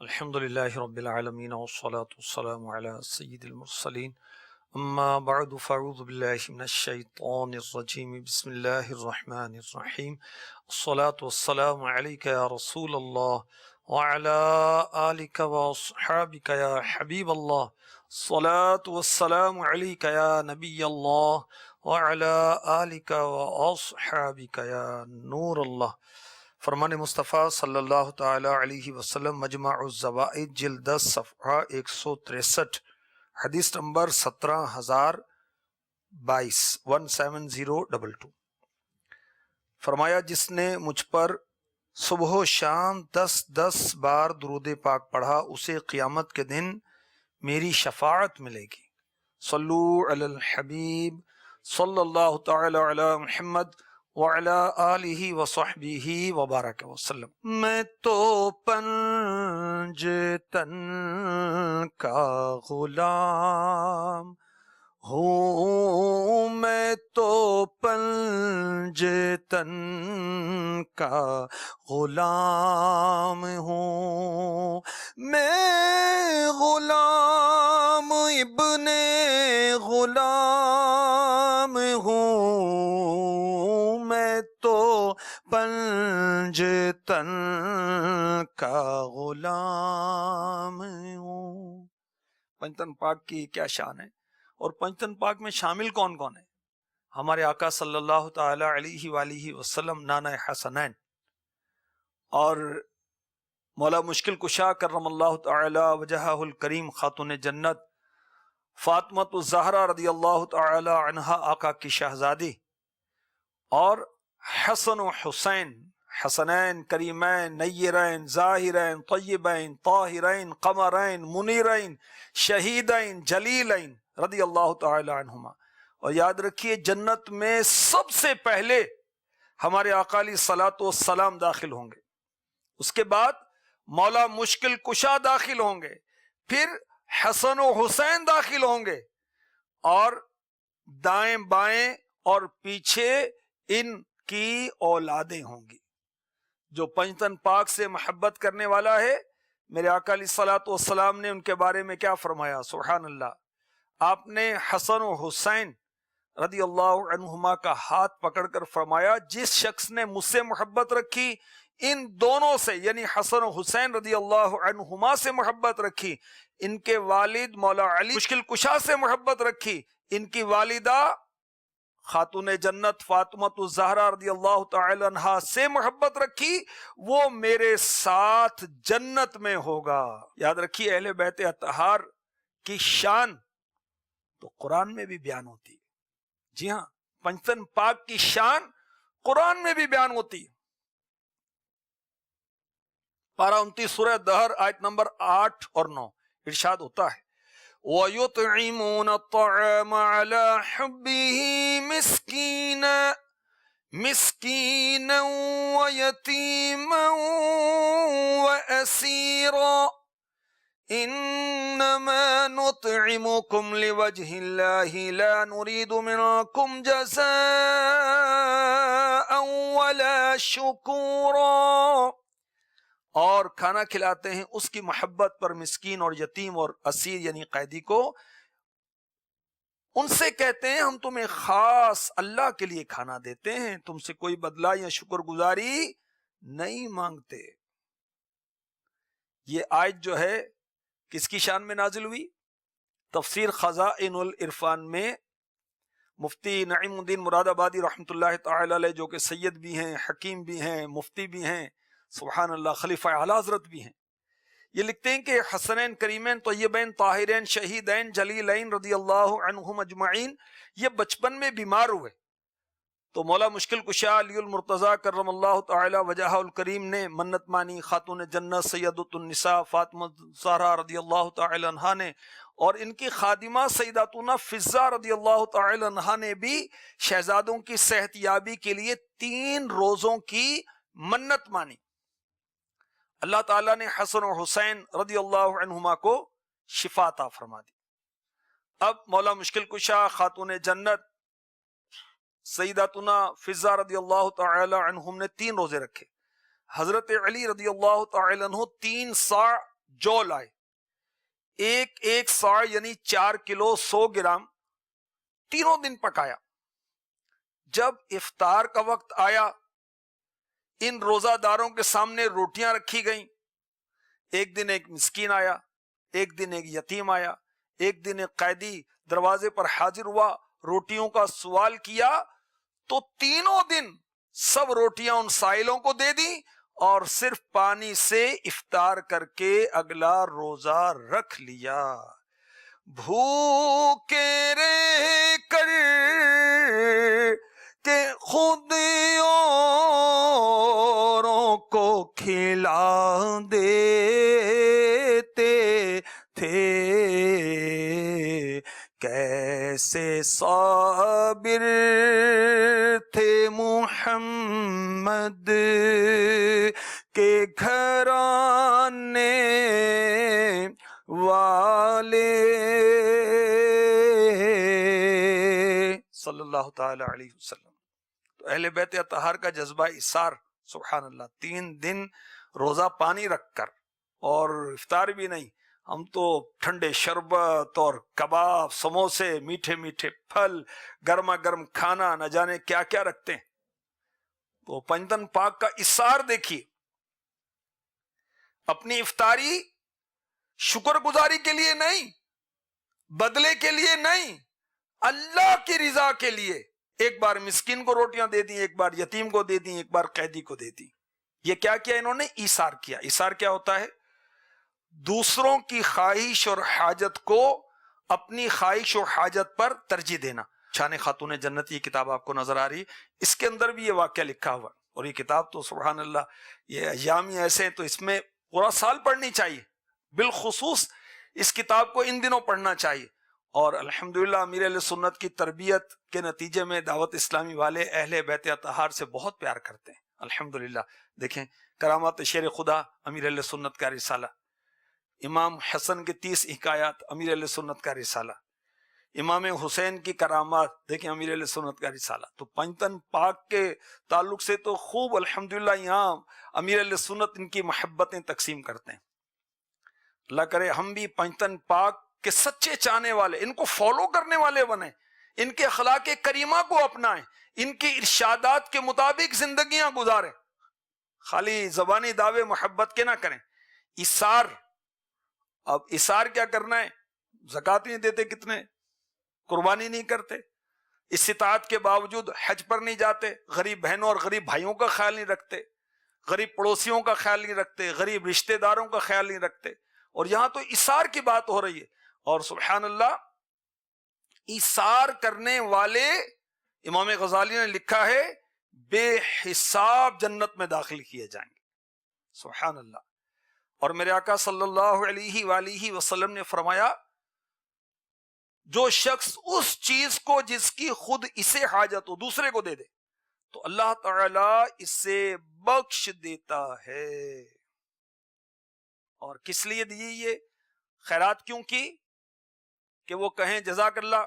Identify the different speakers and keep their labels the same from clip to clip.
Speaker 1: الحمد لله رب العالمين والصلاة والسلام على سيد المرسلين أما بعد فأعوذ بالله من الشيطان الرجيم بسم الله الرحمن الرحيم الصلاة والسلام عليك يا رسول الله وعلى آلك وأصحابك يا حبيب الله الصلاة والسلام عليك يا نبي الله وعلى آلك وأصحابك يا نور الله. فرمان مصطفیٰ صلی اللہ تعالی علیہ وسلم مجمع الزوائد جلد 10 صفحہ 163 حدیث نمبر 17022 فرمایا جس نے مجھ پر صبح و شام 10 بار درود پاک پڑھا اسے قیامت کے دن میری شفاعت ملے گی. صلو علی الحبیب صلی اللہ تعالی علی محمد وعلی آلہ وصحبہ وبارک وسلم. میں تو پنجتن کا غلام ہوں، میں تو پنجتن کا غلام ہوں، میں غلام ابن غلام ہوں، میں تو پنجتن کا غلام ہوں. پنجتن پاک کی کیا شان ہے، اور پنجتن پاک میں شامل کون کون ہے؟ ہمارے آقا صلی اللہ تعالی علیہ وآلہ وسلم نانا حسنین، اور مولا مشکل کشا کرم اللہ تعالی وجہہ الکریم خاتون جنت فاطمۃ الزہرا رضی اللہ تعالی عنہا آقا کی شہزادی، اور حسن و حسین، حسنین کریمین نیرین ظاہرین طیبین طاہرین قمرین منیرین شہیدین جلیلین رضی اللہ تعالی عنہما. اور یاد رکھیے جنت میں سب سے پہلے ہمارے آقا علیہ الصلوۃ والسلام داخل ہوں گے، اس کے بعد مولا مشکل کشا داخل ہوں گے، پھر حسن و حسین داخل ہوں گے، اور دائیں بائیں اور پیچھے ان کی اولادیں ہوں گی. جو پنجتن پاک سے محبت کرنے والا ہے، میرے آقا علیہ الصلوۃ والسلام نے ان کے بارے میں کیا فرمایا؟ سبحان اللہ. آپ نے حسن و حسین رضی اللہ عنہما کا ہاتھ پکڑ کر فرمایا جس شخص نے مجھ سے محبت رکھی، ان دونوں سے یعنی حسن و حسین رضی اللہ عنہما سے محبت رکھی، ان کے والد مولا علی مشکل کشا سے محبت رکھی، ان کی والدہ خاتون جنت فاطمۃ الزہرا رضی اللہ تعالی عنہا سے محبت رکھی، وہ میرے ساتھ جنت میں ہوگا. یاد رکھیے اہل بیت اطہار کی شان تو قرآن میں بھی بیان ہوتی ہے. جی ہاں، پنجتن پاک کی شان قرآن میں بھی بیان ہوتی ہے. پارہ 29 سورہ دہر آیت نمبر 8 اور 9 ارشاد ہوتا ہے وَيُطْعِمُونَ الطَّعَامَ عَلَى حُبِّهِ مِسْكِينًا وَيَتِيمًا وَأَسِيرًا إِنَّمَا نُطْعِمُكُمْ لِوَجْهِ اللَّهِ لَا نُرِيدُ مِنكُمْ جَزَاءً وَلَا شُكُورًا. اور کھانا کھلاتے ہیں اس کی محبت پر مسکین اور یتیم اور اسیر یعنی قیدی کو. ان سے کہتے ہیں ہم تمہیں خاص اللہ کے لیے کھانا دیتے ہیں، تم سے کوئی بدلہ یا شکر گزاری نہیں مانگتے. یہ آیت جو ہے کس کی شان میں نازل ہوئی؟ تفسیر خزائن العرفان میں مفتی نعیم الدین مراد آبادی رحمۃ اللہ تعالی علیہ، جو کہ سید بھی ہیں، حکیم بھی ہیں، مفتی بھی ہیں، سبحان اللہ، خلیفہ اعلیٰ حضرت بھی ہیں، یہ لکھتے ہیں کہ حسنین کریمین طیبین طاہرین شہیدین جلیلین رضی اللہ عنہم اجمعین یہ بچپن میں بیمار ہوئے تو مولا مشکل کشا علی المرتضیٰ کرم اللہ تعالی وجہہ الکریم نے منت مانی. خاتون جنت سیدۃ النساء فاطمہ الزہرا رضی اللہ تعالی عنہا نے اور ان کی خادمہ سیداتنا فضہ رضی اللہ تعالی عنہا نے بھی شہزادوں کی صحت یابی کے لیے 3 روزوں کی منت مانی. اللہ تعالیٰ نے حسن و حسین رضی اللہ عنہما کو شفا عطا فرما دی. اب مولا مشکل کشا خاتون جنت سیداتنا فضہ رضی اللہ تعالی عنہم نے 3 روزے رکھے. حضرت علی رضی اللہ تعالی عنہ 3 صاع جو لائے، ایک سا یعنی 4 کلو 100 گرام، تینوں دن پکایا۔ جب افطار کا وقت آیا، ان روزہ داروں کے سامنے روٹیاں رکھی گئیں۔ ایک دن ایک مسکین آیا، ایک دن ایک یتیم آیا، ایک دن ایک قیدی دروازے پر حاضر ہوا، روٹیوں کا سوال کیا، تو تینوں دن سب روٹیاں ان سائلوں کو دے دی اور صرف پانی سے افطار کر کے اگلا روزہ رکھ لیا۔ بھوکے رہ کر کہ خود اوروں کو کھلا دیتے تھے، کیسے صابر تھے محمد کے گھرانے والے صلی اللہ تعالی علیہ وسلم۔ تو اہل بیت اطہار کا جذبہ اثار، سبحان اللہ، 3 دن روزہ پانی رکھ کر، اور افطار بھی نہیں، ہم تو ٹھنڈے شربت اور کباب، سموسے، میٹھے میٹھے پھل، گرما گرم کھانا، نہ جانے کیا کیا رکھتے ہیں۔ تو پنجتن پاک کا اثار دیکھیے، اپنی افطاری شکر گزاری کے لیے نہیں، بدلے کے لیے نہیں، اللہ کی رضا کے لیے۔ ایک بار مسکین کو روٹیاں دے دی، ایک بار یتیم کو دے دی، ایک بار قیدی کو دے دی۔ یہ کیا کیا انہوں نے؟ ایثار کیا۔ ایثار کیا ہوتا ہے؟ دوسروں کی خواہش اور حاجت کو اپنی خواہش و حاجت پر ترجیح دینا۔ شان خاتون جنت، یہ کتاب آپ کو نظر آ رہی ہے، اس کے اندر بھی یہ واقعہ لکھا ہوا، اور یہ کتاب تو سبحان اللہ، یہ ایام ہی ایسے ہیں تو اس میں پورا سال پڑھنی چاہیے، بالخصوص اس کتاب کو ان دنوں پڑھنا چاہیے۔ اور الحمدللہ امیر اہل سنت کی تربیت کے نتیجے میں دعوت اسلامی والے اہل بیت اطہار سے بہت پیار کرتے ہیں، الحمدللہ۔ دیکھیں کرامات شیر خدا، امیر اہل سنت کا رسالہ، امام حسن کے 30 حکایات، امیر اہل سنت کا رسالہ، امام حسین کی کرامات، دیکھیں امیر اہل سنت کا رسالہ۔ تو پنجتن پاک کے تعلق سے تو خوب الحمدللہ یہاں امیر اہل سنت ان کی محبتیں تقسیم کرتے ہیں۔ اللہ کرے ہم بھی پنجتن پاک کے سچے چاہنے والے، ان کو فالو کرنے والے بنیں، ان کے اخلاق کریمہ کو اپنائیں، ان کے ارشادات کے مطابق زندگیاں گزاریں، خالی زبانی دعوے محبت کے نہ کریں۔ اثار، اب اثار کیا کرنا ہے؟ زکوٰۃ نہیں دیتے کتنے، قربانی نہیں کرتے، استطاعت کے باوجود حج پر نہیں جاتے، غریب بہنوں اور غریب بھائیوں کا خیال نہیں رکھتے، غریب پڑوسیوں کا خیال نہیں رکھتے، غریب رشتہ داروں کا خیال نہیں رکھتے، اور یہاں تو اثار کی بات ہو رہی ہے۔ اور سبحان اللہ، اثار کرنے والے، امام غزالی نے لکھا ہے، بے حساب جنت میں داخل کیے جائیں گے، سبحان اللہ۔ اور میرے آقا صلی اللہ علیہ وآلہ وسلم نے فرمایا، جو شخص اس چیز کو جس کی خود اسے حاجت ہو دوسرے کو دے دے تو اللہ تعالی اسے بخش دیتا ہے۔ اور کس لیے دی یہ خیرات کیوں کی؟ کہ وہ کہیں جزاک اللہ،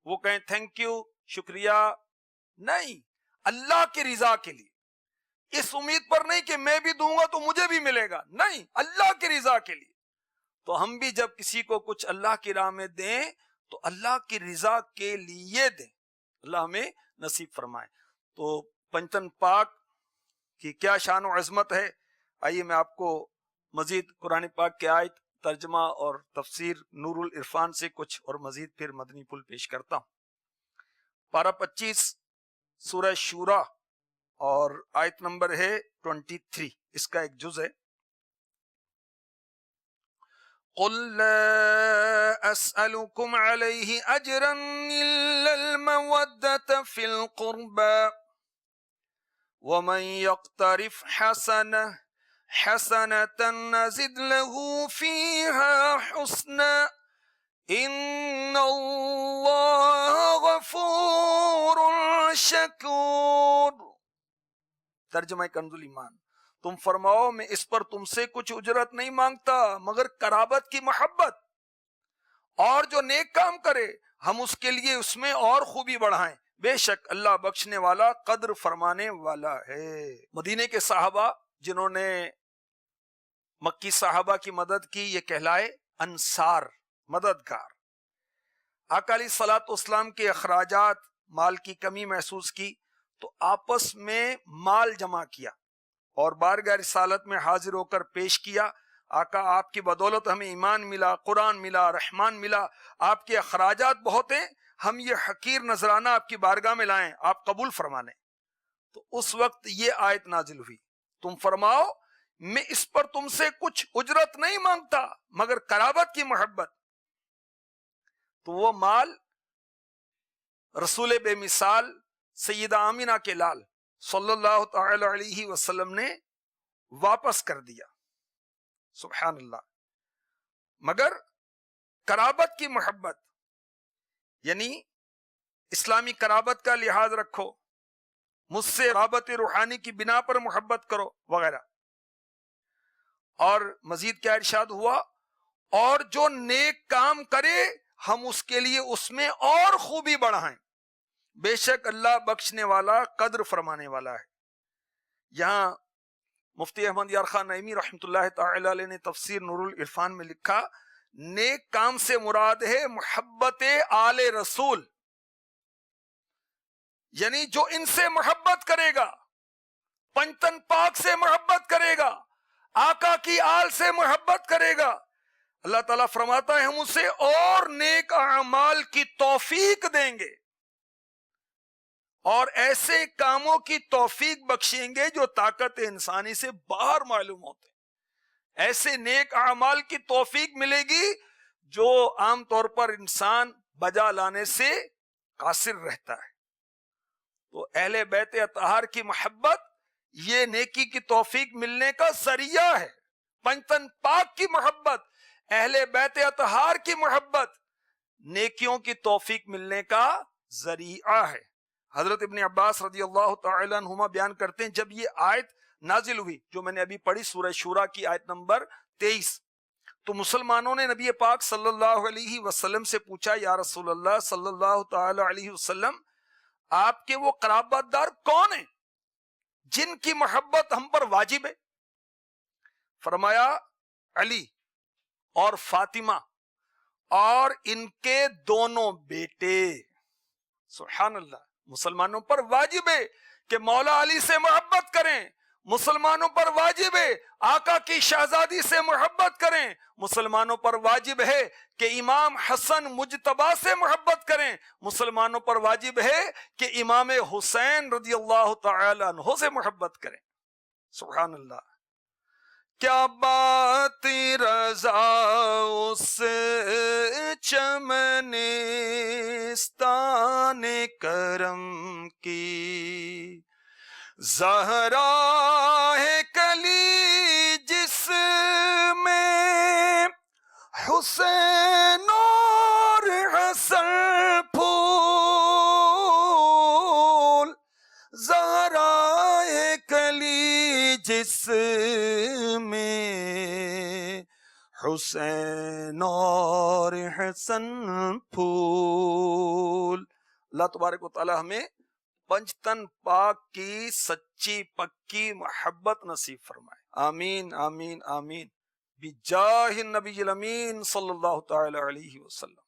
Speaker 1: وہ کہیں تھینک یو، شکریہ، نہیں، اللہ کی رضا کے لیے، اس امید پر نہیں کہ میں بھی دوں گا تو مجھے بھی ملے گا، نہیں، اللہ کی رضا کے لیے۔ تو ہم بھی جب کسی کو کچھ اللہ کی راہ میں دیں تو اللہ کی رضا کے لیے دیں، اللہ ہمیں نصیب فرمائے۔ تو پنجتن پاک کی کیا شان و عظمت ہے، آئیے میں آپ کو مزید قرآن پاک کے آیت، ترجمہ اور تفسیر نور العرفان سے کچھ اور مزید پھر مدنی پھول پیش کرتا ہوں۔ پارہ 25 سورہ شورى اور آیت نمبر ہے 23، اس کا ایک جز ہے۔ قل لا اسألكم عليه اجرا الا المودة في القربى ومن يقترف حسنة نزد له فيها حسنا ان اللہ غفور شکور۔ ترجمہ کنز ایمان، تم فرماؤ میں اس پر تم سے کچھ اجرت نہیں مانگتا مگر قرابت کی محبت، اور جو نیک کام کرے ہم اس کے لیے اس میں اور خوبی بڑھائیں، بے شک اللہ بخشنے والا قدر فرمانے والا ہے۔ مدینے کے صحابہ جنہوں نے مکی صحابہ کی مدد کی، یہ کہلائے انصار، مددگار۔ آقا علیہ الصلوۃ والسلام کے اخراجات، مال کی کمی محسوس کی تو آپس میں مال جمع کیا اور بارگاہ رسالت میں حاضر ہو کر پیش کیا، آقا آپ کی بدولت ہمیں ایمان ملا، قرآن ملا، رحمان ملا، آپ کے اخراجات بہت ہیں، ہم یہ حقیر نذرانہ آپ کی بارگاہ میں لائیں، آپ قبول فرما لیں۔ تو اس وقت یہ آیت نازل ہوئی، تم فرماؤ میں اس پر تم سے کچھ اجرت نہیں مانگتا مگر قرابت کی محبت۔ تو وہ مال رسول بے مثال سیدہ آمینہ کے لال صلی اللہ تعالی علیہ وسلم نے واپس کر دیا، سبحان اللہ۔ مگر قرابت کی محبت، یعنی اسلامی قرابت کا لحاظ رکھو، مجھ سے رابط روحانی کی بنا پر محبت کرو وغیرہ۔ اور مزید کیا ارشاد ہوا، اور جو نیک کام کرے ہم اس کے لیے اس میں اور خوبی بڑھائیں، بے شک اللہ بخشنے والا قدر فرمانے والا ہے۔ یہاں مفتی احمد یار خان نعیمی رحمۃ اللہ تعالی علیہ نے تفسیر نور العرفان میں لکھا، نیک کام سے مراد ہے محبت آل رسول، یعنی جو ان سے محبت کرے گا، پنجتن پاک سے محبت کرے گا، آقا کی آل سے محبت کرے گا، اللہ تعالیٰ فرماتا ہے ہم اسے اور نیک اعمال کی توفیق دیں گے اور ایسے کاموں کی توفیق بخشیں گے جو طاقت انسانی سے باہر معلوم ہوتے ہیں۔ ایسے نیک اعمال کی توفیق ملے گی جو عام طور پر انسان بجا لانے سے قاصر رہتا ہے۔ تو اہل بیت اطہار کی محبت یہ نیکی کی توفیق ملنے کا ذریعہ ہے۔ پنجتن پاک کی محبت، اہل بیت اطہار کی محبت نیکیوں کی توفیق ملنے کا ذریعہ ہے۔ حضرت ابن عباس رضی اللہ تعالی عنہما بیان کرتے ہیں، جب یہ آیت نازل ہوئی جو میں نے ابھی پڑھی سورہ شورى کی آیت نمبر 23، تو مسلمانوں نے نبی پاک صلی اللہ علیہ وسلم سے پوچھا، یا رسول اللہ صلی اللہ تعالی علیہ وسلم، آپ کے وہ قرابت دار کون ہیں جن کی محبت ہم پر واجب ہے؟ فرمایا علی اور فاطمہ اور ان کے دونوں بیٹے۔ سبحان اللہ، مسلمانوں پر واجب ہے کہ مولا علی سے محبت کریں، مسلمانوں پر واجب ہے آقا کی شہزادی سے محبت کریں، مسلمانوں پر واجب ہے کہ امام حسن مجتبی سے محبت کریں، مسلمانوں پر واجب ہے کہ امام حسین رضی اللہ تعالی عنہ سے محبت کریں۔ سبحان اللہ، کیا بات رضا اس چمنستان کرم کی، زہرا ہے کلی جس میں حسین اور حسن پھول، زہرا ہے کلی جس میں حسین اور حسن پھول۔ اللہ تبارک و تعالی ہمیں پنجتن پاک کی سچی پکی محبت نصیب فرمائے، آمین آمین آمین، بجاہ النبی الامین صلی اللہ تعالی علیہ وسلم۔